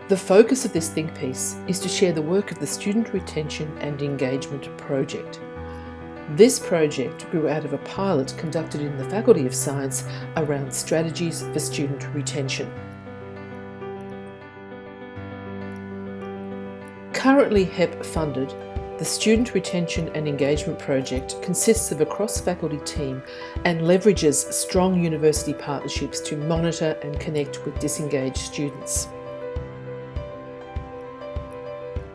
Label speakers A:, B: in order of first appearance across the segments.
A: The focus of this ThinkPiece is to share the work of the Student Retention and Engagement Project. This project grew out of a pilot conducted in the Faculty of Science around strategies for student retention. Currently HEP funded, the Student Retention and Engagement Project consists of a cross-faculty team and leverages strong university partnerships to monitor and connect with disengaged students.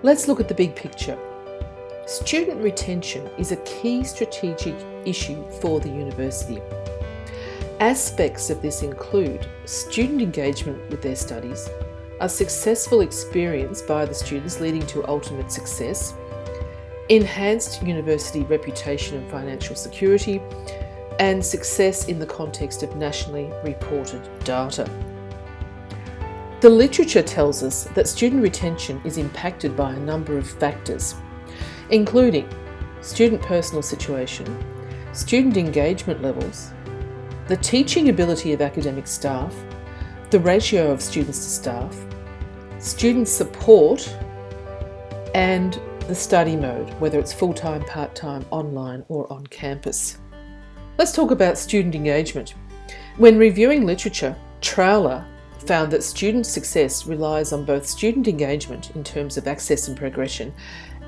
A: Let's look at the big picture. Student retention is a key strategic issue for the university. Aspects of this include student engagement with their studies, a successful experience by the students leading to ultimate success, enhanced university reputation and financial security, and success in the context of nationally reported data. The literature tells us that student retention is impacted by a number of factors, including student personal situation, student engagement levels, the teaching ability of academic staff, the ratio of students to staff, student support, and the study mode, whether it's full-time, part-time, online, or on campus. Let's talk about student engagement. When reviewing literature, Trowler found that student success relies on both student engagement in terms of access and progression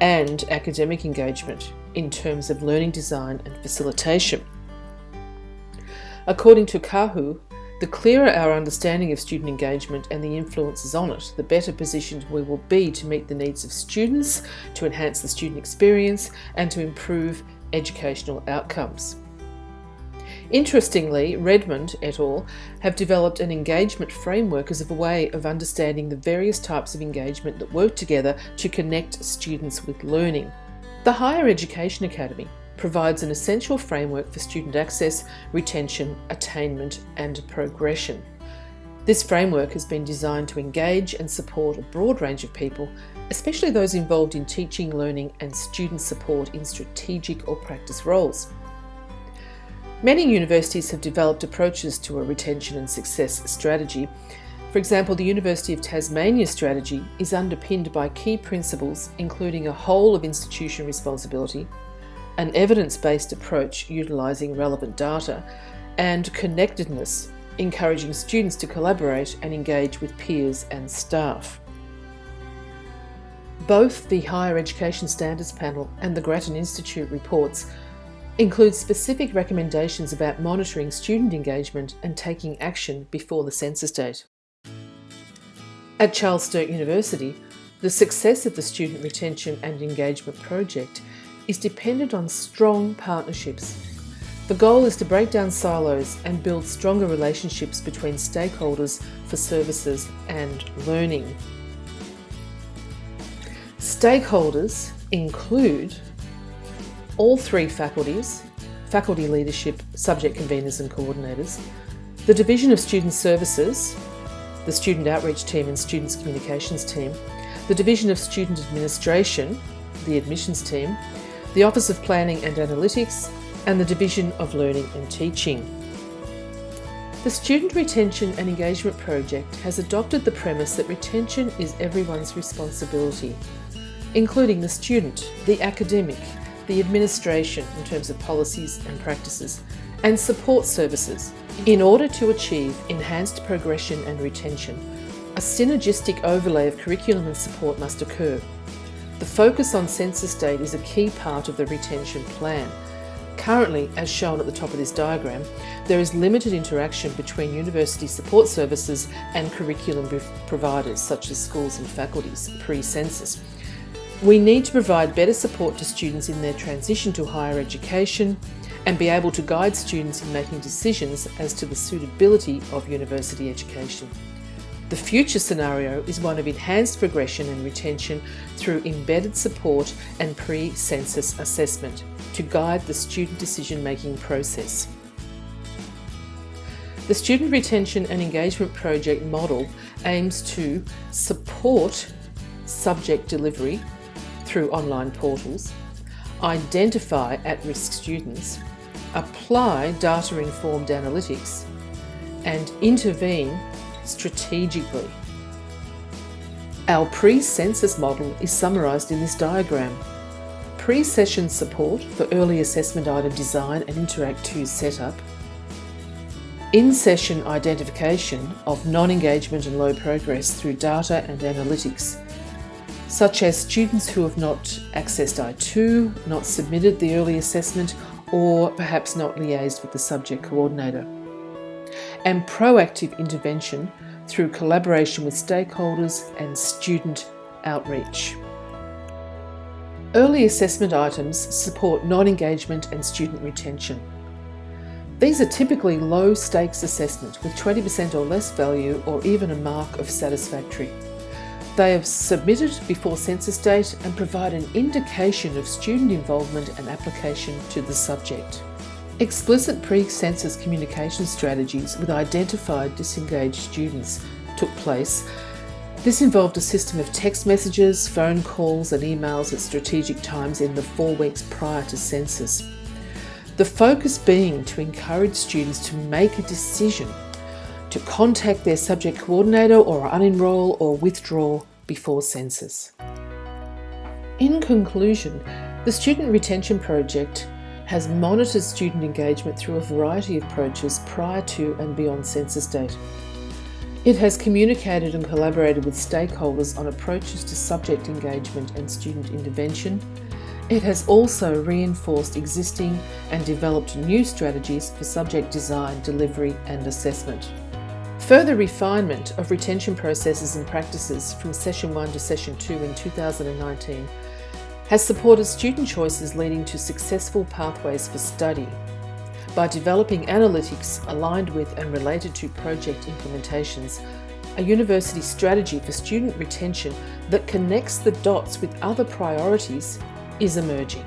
A: and academic engagement in terms of learning design and facilitation. According to Kahu, the clearer our understanding of student engagement and the influences on it, the better positioned we will be to meet the needs of students, to enhance the student experience, and to improve educational outcomes. Interestingly, Redmond et al. Have developed an engagement framework as a way of understanding the various types of engagement that work together to connect students with learning. The Higher Education Academy provides an essential framework for student access, retention, attainment, and progression. This framework has been designed to engage and support a broad range of people, especially those involved in teaching, learning, and student support in strategic or practice roles. Many universities have developed approaches to a retention and success strategy. For example, the University of Tasmania's strategy is underpinned by key principles including a whole of institution responsibility, an evidence-based approach utilising relevant data, and connectedness, encouraging students to collaborate and engage with peers and staff. Both the Higher Education Standards Panel and the Grattan Institute reports include specific recommendations about monitoring student engagement and taking action before the census date. At Charles Sturt University, the success of the Student Retention and Engagement Project is dependent on strong partnerships. The goal is to break down silos and build stronger relationships between stakeholders for services and learning. Stakeholders include all three faculties, faculty leadership, subject conveners and coordinators, the Division of Student Services, the Student Outreach Team and Students Communications Team, the Division of Student Administration, the Admissions Team, the Office of Planning and Analytics, and the Division of Learning and Teaching. The Student Retention and Engagement Project has adopted the premise that retention is everyone's responsibility, including the student, the academic, the administration in terms of policies and practices, and support services. In order to achieve enhanced progression and retention, a synergistic overlay of curriculum and support must occur. The focus on census date is a key part of the retention plan. Currently, as shown at the top of this diagram, there is limited interaction between university support services and curriculum providers such as schools and faculties pre-census. We need to provide better support to students in their transition to higher education and be able to guide students in making decisions as to the suitability of university education. The future scenario is one of enhanced progression and retention through embedded support and pre-census assessment to guide the student decision-making process. The Student Retention and Engagement Project model aims to support subject delivery through online portals, identify at-risk students, apply data-informed analytics, and intervene strategically. Our pre-census model is summarised in this diagram. Pre-session support for early assessment item design and Interact 2 setup. In-session identification of non-engagement and low progress through data and analytics, such as students who have not accessed I2, not submitted the early assessment, or perhaps not liaised with the subject coordinator. And proactive intervention through collaboration with stakeholders and student outreach. Early assessment items support non-engagement and student retention. These are typically low-stakes assessment with 20% or less value or even a mark of satisfactory. They are submitted before census date and provide an indication of student involvement and application to the subject. Explicit pre-census communication strategies with identified disengaged students took place. This involved a system of text messages, phone calls and emails at strategic times in the 4 weeks prior to census. The focus being to encourage students to make a decision to contact their subject coordinator or unenroll or withdraw before census. In conclusion, the Student Retention Project has monitored student engagement through a variety of approaches prior to and beyond census date. It has communicated and collaborated with stakeholders on approaches to subject engagement and student intervention. It has also reinforced existing and developed new strategies for subject design, delivery and assessment. Further refinement of retention processes and practices from Session 1 to Session 2 in 2019 has supported student choices leading to successful pathways for study by developing analytics aligned with and related to project implementations. A university strategy for student retention that connects the dots with other priorities is emerging.